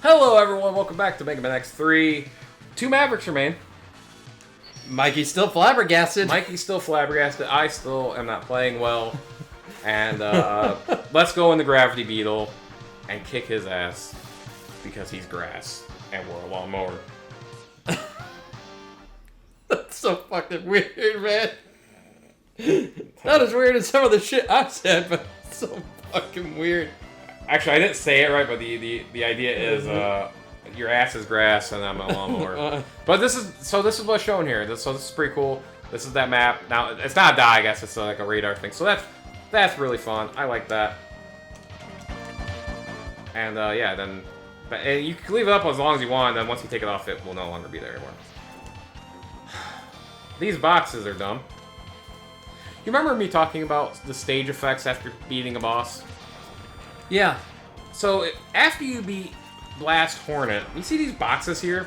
Hello, everyone. Welcome back to Mega Man X3. Two Mavericks remain. Mikey's still flabbergasted. Mikey's still flabbergasted. I still am not playing well. And let's go in the Gravity Beetle and kick his ass because he's grass and we're a lawnmower. That's so fucking weird, man. Not as weird as some of the shit I've said, but it's so fucking weird. Actually, I didn't say it right, but the idea is your ass is grass and I'm a lawnmower. But this is what's shown here. This is pretty cool. This is that map. Now it's not a die, I guess. It's like a radar thing. So that's really fun. I like that. And yeah, then and you can leave it up as long as you want. Then once you take it off, it will no longer be there anymore. These boxes are dumb. You remember me talking about the stage effects after beating a boss? Yeah. So, after you beat Blast Hornet, you see these boxes here?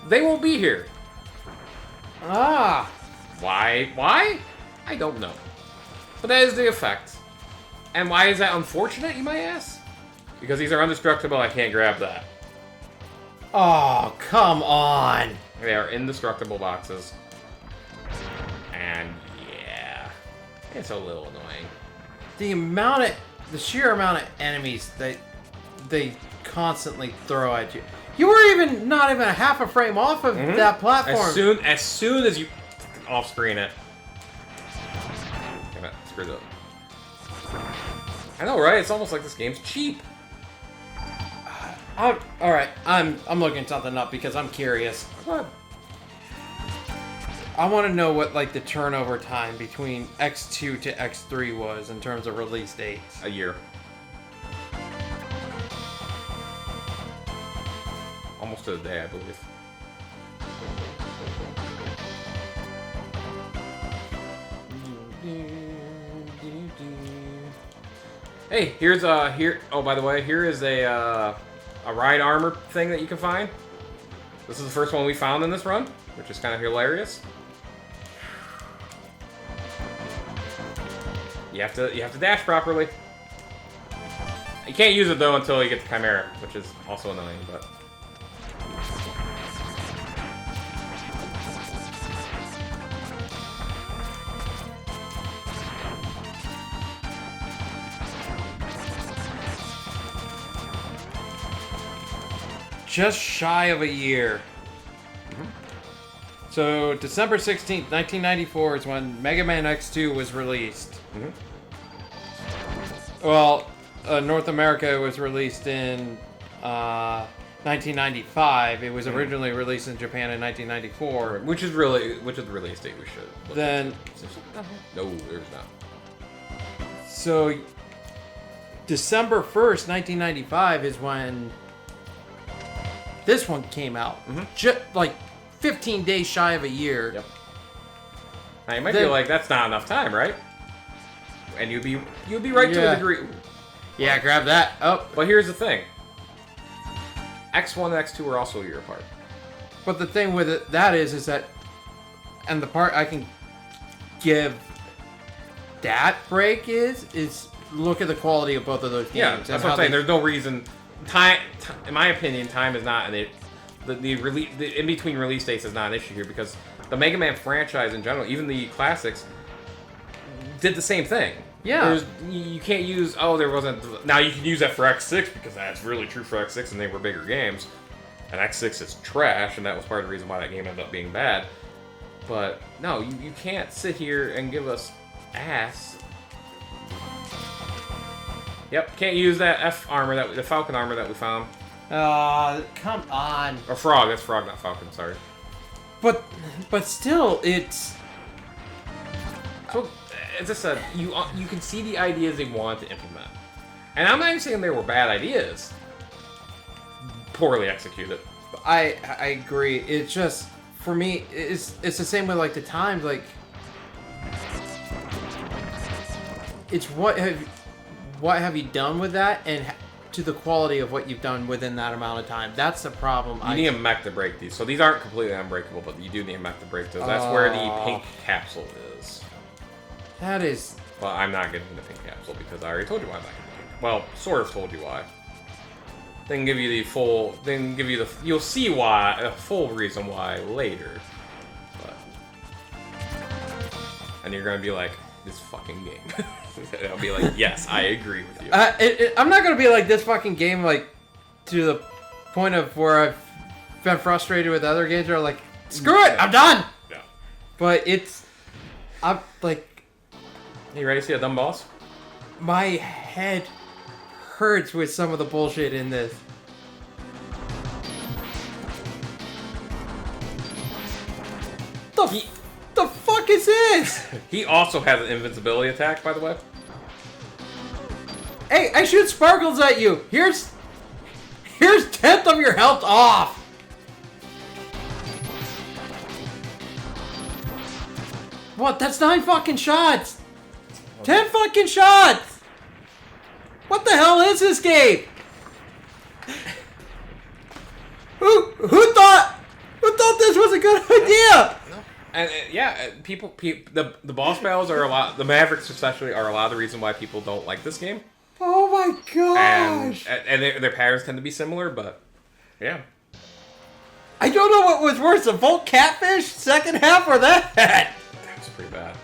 They won't be here. Ah. Why? Why? I don't know. But that is the effect. And why is that unfortunate, you might ask? Because these are indestructible, I can't grab that. Oh, come on. They are indestructible boxes. And, yeah. It's a little annoying. The sheer amount of enemies that they constantly throw at you. You were not even a half a frame off of that platform. As soon as you off screen it. Damn it, screwed up. I know, right? It's almost like this game's cheap. All right, I'm looking something up because I'm curious. What? I want to know what like the turnover time between X2 to X3 was in terms of release dates. A year. Almost to the day, I believe. Hey, here's here. Oh, by the way, here is a ride armor thing that you can find. This is the first one we found in this run, which is kind of hilarious. You have to dash properly. You can't use it though until you get the Chimera, which is also annoying, but. Just shy of a year. So December 16th, 1994 is when Mega Man X2 was released. Well, North America was released in 1995. It was originally released in Japan in 1994. Which is the release date we should look Then at. No, there's not. So December 1st, 1995 is when this one came out. Just like 15 days shy of a year. Yep. Now you might be like, that's not enough time, right? And you'd be right to a degree. Yeah, grab that. Oh, but here's the thing. X1 and X2 are also a year apart. But the thing with it that is that, and the part I can give that break is look at the quality of both of those games. Yeah, that's what I'm saying. There's no reason. Time, in my opinion, time is not the in between release dates is not an issue here because the Mega Man franchise in general, even the classics, did the same thing. Yeah. You can't use, there wasn't, now you can use that for X6 because that's really true for X6 and they were bigger games. And X6 is trash and that was part of the reason why that game ended up being bad. But no, you can't sit here and give us ass. Yep, can't use that F armor, the Falcon armor that we found. Come on. Or Frog, that's Frog, not Falcon, sorry. But still, it's... So, as I said, you can see the ideas they wanted to implement. And I'm not even saying they were bad ideas. Poorly executed. I agree. It's just, for me, it's the same with like the times, like... It's what have you done with that, and to the quality of what you've done within that amount of time. That's the problem. You need a mech to break these. So these aren't completely unbreakable, but you do need a mech to break those. That's where the pink capsule is. That is... Well, I'm not getting the pink capsule because I already told you why I'm not getting it. Well, sort of told you why. Then give you the full. Then give you the. You'll see why a full reason why later. But, and you're gonna be like, this fucking game. And I'll be like, yes, I agree with you. I'm not gonna be like this fucking game, like to the point of where I've been frustrated with other games where I'm like, screw it, I'm done. Yeah. But I'm like, You ready to see a dumb boss? my head hurts with some of the bullshit in this. The fuck is this? He also has an invincibility attack, by the way. Hey, I shoot sparkles at you. Here's 10th of your health off. What? That's 9 fucking shots. 10 fucking shots. What the hell is this game? Who thought this was a good idea? And people, the boss battles are a lot. The Mavericks especially are a lot of the reason why people don't like this game. Oh my gosh! And their patterns tend to be similar, but yeah. I don't know what was worse, the Volt Catfish second half or that. That was pretty bad.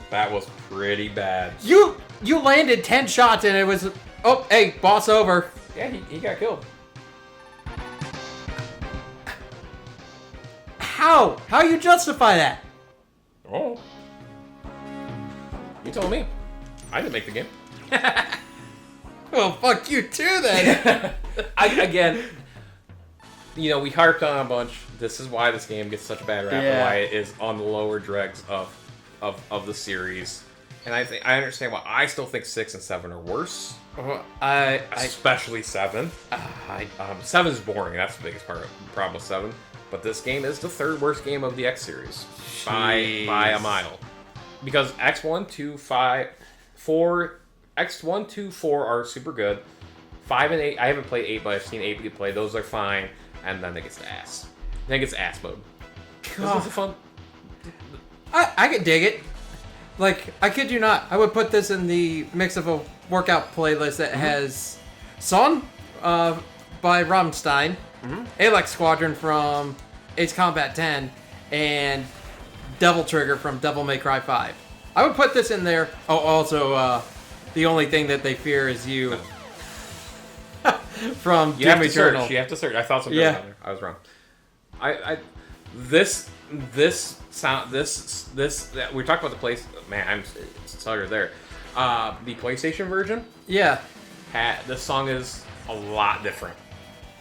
That was pretty bad. You landed 10 shots and it was, oh, hey, boss over. Yeah, he got killed. How you justify that? Oh. You told me. I didn't make the game. Well, fuck you too then. Again, we harped on a bunch. This is why this game gets such a bad rap and why it is on the lower dregs of the series. And I understand why I still think 6 and 7 are worse. Especially 7. 7 is boring. That's the biggest problem with 7. But this game is the third worst game of the X series by a mile. Because X1, 2, 5, 4, X1, 2, 4 are super good. 5 and 8, I haven't played 8, but I've seen 8 get played. Those are fine. And then it gets to ass. Then it gets ass mode. This is fun. I could dig it. Like, I kid you not, I would put this in the mix of a workout playlist that has Son by Rammstein, Alex Squadron from Ace Combat 10, and Devil Trigger from Devil May Cry 5. I would put this in there. Oh, also, The Only Thing That They Fear Is You from Doom Eternal. You have to search. I thought something was on there. I was wrong. This we talked about the place. Man, I'm sorry there. The PlayStation version. Yeah. This song is a lot different,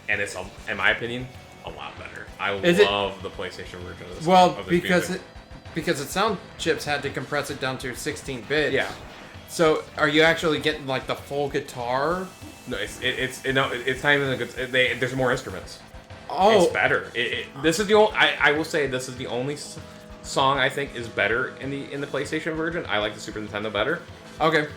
and it's, in my opinion, a lot better. I love the PlayStation version of this. Well, of this music. because the sound chips had to compress it down to 16 bits. Yeah. So, are you actually getting like the full guitar? No, it's not even a good. There's more instruments. Oh, it's better. This is the only. I will say this is the only song I think is better in the PlayStation version. I like the Super Nintendo better. Okay.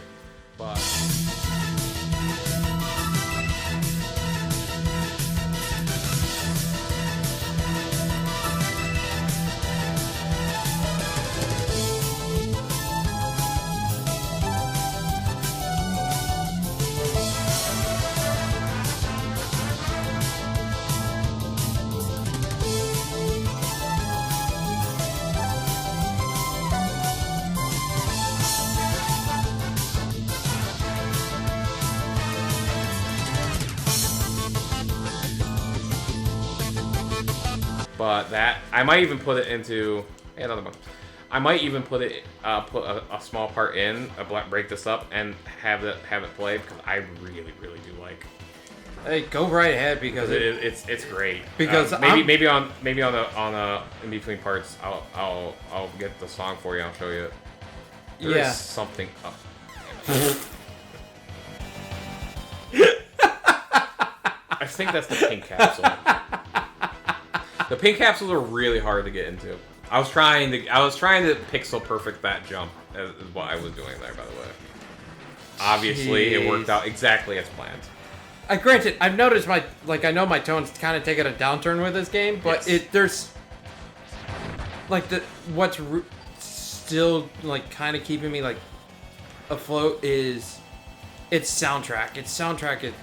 But that I might even put it into another one. I might even put a small part in break this up and have it play because I really do like. Hey, go right ahead because it's great. Because maybe on the in between parts I'll get the song for you. I'll show you. There is something up. I think that's the pink capsule. The pink capsules are really hard to get into. I was trying to pixel perfect that jump is what I was doing there, by the way. Obviously, it worked out exactly as planned. Granted, I've noticed I know my tone's kind of taking a downturn with this game, but there's like what's still like kind of keeping me like afloat is its soundtrack. Its soundtrack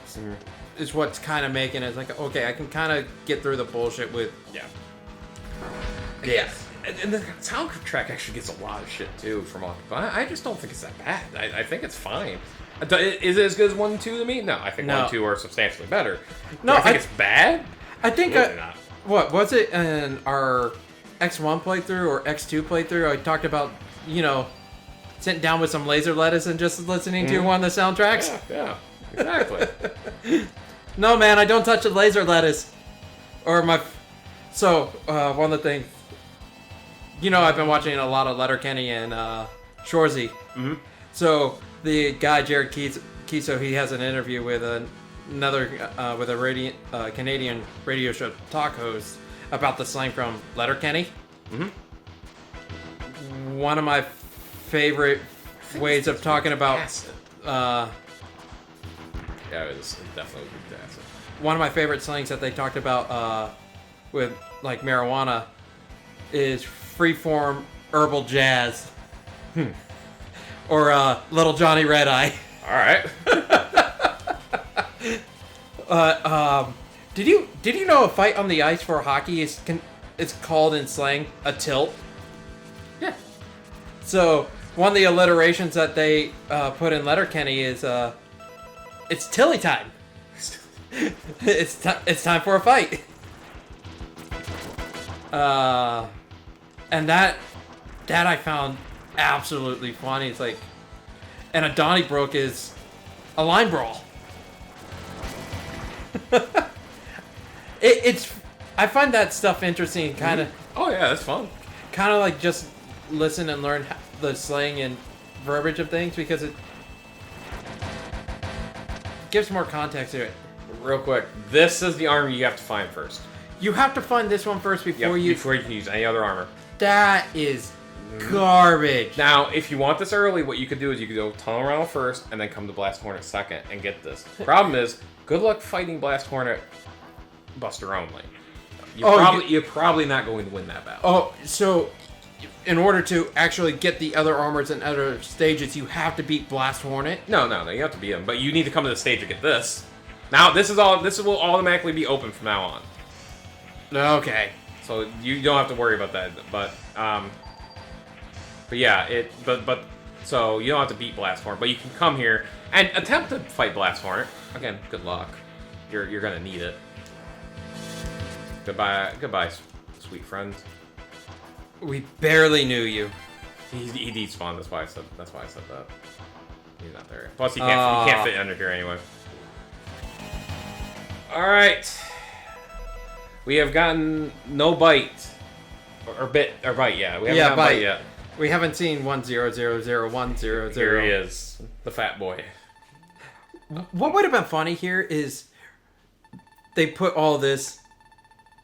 is what's kind of making it like, okay, I can kind of get through the bullshit with. Yeah. Yes. And the soundtrack actually gets a lot of shit too from all people. I just don't think it's that bad. I think it's fine. Is it as good as 1 and 2 to me? No, I think 1 and 2 are substantially better. No, I think it's bad. I think not. What was it in our X1 playthrough or X2 playthrough? I talked about, sitting down with some laser lettuce and just listening to one of the soundtracks. Yeah, exactly. No, man, I don't touch the laser lettuce. Or my. So one of the things. I've been watching a lot of Letterkenny and Shorzy. Mm-hmm. So the guy Jared Kiso, he has an interview with another with a Canadian radio show talk host about the slang from Letterkenny. Mm-hmm. One of my favorite ways of talking about. Yeah, it's definitely acid. One of my favorite slangs that they talked about with like marijuana is freeform herbal jazz. Or Little Johnny Red Eye. All right. Did you know a fight on the ice for hockey is called in slang a tilt? Yeah. So one of the alliterations that they put in Letterkenny is it's tilly time. It's time for a fight. And that I found absolutely funny. It's like, and a Donnybrook is a line brawl. I find that stuff interesting. Kind of. Oh yeah, that's fun. Kind of like just listen and learn the slang and verbiage of things because it gives more context to it. Real quick, this is the armor you have to find first. You have to find this one first before you can use any other armor. That is garbage. Now, if you want this early, what you could do is you could go tunnel around first and then come to Blast Hornet second and get this. Problem is, good luck fighting Blast Hornet Buster only. You're probably not going to win that battle. Oh, so in order to actually get the other armors and other stages, you have to beat Blast Hornet? No, you have to beat him, but you need to come to the stage to get this. Now, this will automatically be open from now on. Okay. So you don't have to worry about that, but yeah, so you don't have to beat Blast Hornet, but you can come here and attempt to fight Blast Hornet. Again, good luck. You're gonna need it. Goodbye, sweet friend. We barely knew you. He despawned. That's why I said that. He's not there. Plus, he can't fit under here anyway. All right. We have gotten no Byte or Byte. Yeah, we haven't gotten Byte yet. We haven't seen 10001000. Here he is, the fat boy. What would have been funny here is they put all this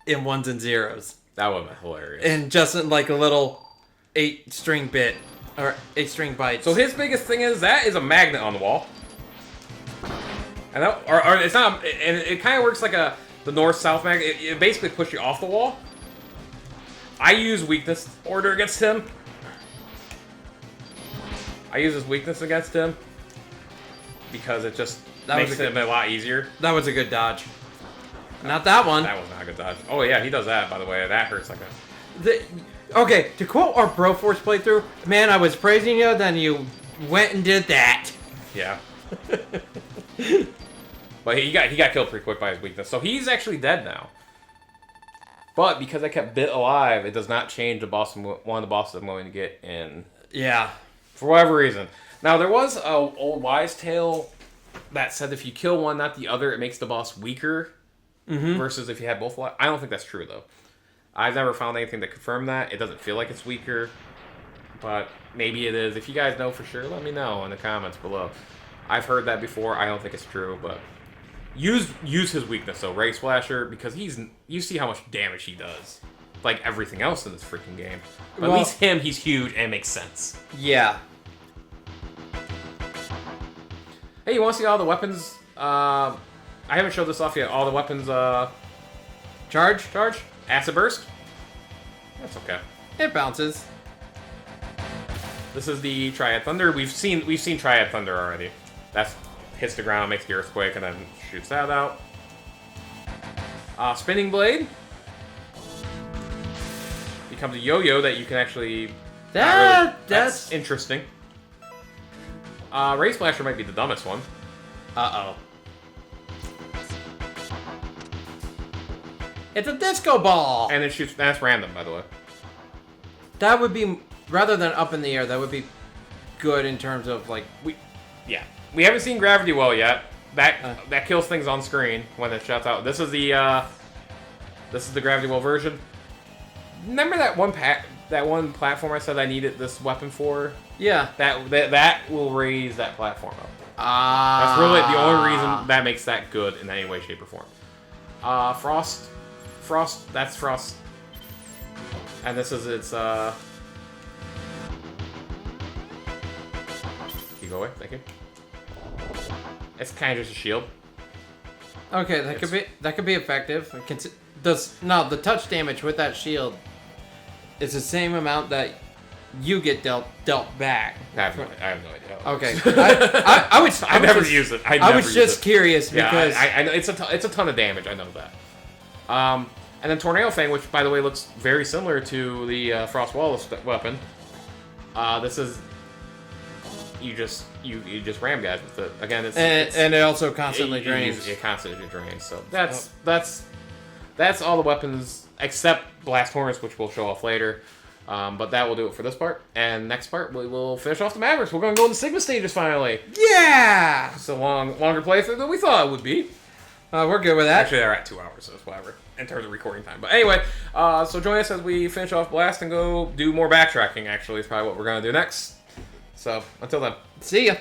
in ones and zeros. That would have been hilarious. And just in like a little 8-string bit or 8-string bytes. So his biggest thing is that is a magnet on the wall, and or it's not. And it kind of works like the north-south magnet. It basically pushes you off the wall. I use weakness order against him. I use his weakness against him because it just makes it a lot easier. That was a good dodge. Not that one. That was not a good dodge. Oh yeah, he does that, by the way. That hurts like a... Okay, to quote our Broforce playthrough, man, I was praising you, then you went and did that. Yeah. But he got killed pretty quick by his weakness, so he's actually dead now. But because I kept Bit alive, it does not change the boss. One of the bosses I'm going to get in. Yeah. For whatever reason. Now, there was an old wise tale that said if you kill one, not the other, it makes the boss weaker. Mm-hmm. Versus if you had both alive. I don't think that's true, though. I've never found anything to confirm that. It doesn't feel like it's weaker. But maybe it is. If you guys know for sure, let me know in the comments below. I've heard that before. I don't think it's true, but... Use his weakness, though, Ray Splasher, because you see how much damage he does. Like everything else in this freaking game. But at least him, he's huge and makes sense. Yeah. Hey, you want to see all the weapons? I haven't showed this off yet. All the weapons, Charge? Acid Burst? That's okay. It bounces. This is the Triad Thunder. We've seen Triad Thunder already. That's hits the ground, makes the earthquake, and then shoots that out. Spinning blade becomes a yo-yo that you can actually. That's interesting. Ray Splasher might be the dumbest one. Uh-oh. It's a disco ball! And it shoots. That's random, by the way. That would be, rather than up in the air, that would be good in terms of, like... We haven't seen Gravity Well yet. That kills things on screen when it shuts out. This is the Gravity Well version. Remember that one platform I said I needed this weapon for? Yeah. That will raise that platform up. That's really the only reason that makes that good in any way, shape, or form. Frost, that's Frost. And this is its, You go away, thank you. It's kind of just a shield. Okay, that could be effective. The touch damage with that shield is the same amount that you get dealt back. I have no idea. Okay, I never use it. I was just curious because I know it's a ton of damage. I know that. And then Tornado Fang, which by the way looks very similar to the Frost Wallace weapon. This is you just ram guys with it. Again, and it also constantly drains. It constantly drains. So that's all the weapons except Blast Hornets, which we'll show off later. But that will do it for this part. And next part, we will finish off the Mavericks. We're going to go into Sigma stages finally. Yeah! It's a longer playthrough than we thought it would be. We're good with that. Actually, they're at 2 hours, so it's whatever in terms of recording time. But anyway, so join us as we finish off Blast and go do more backtracking, actually, is probably what we're going to do next. So, until then. See ya.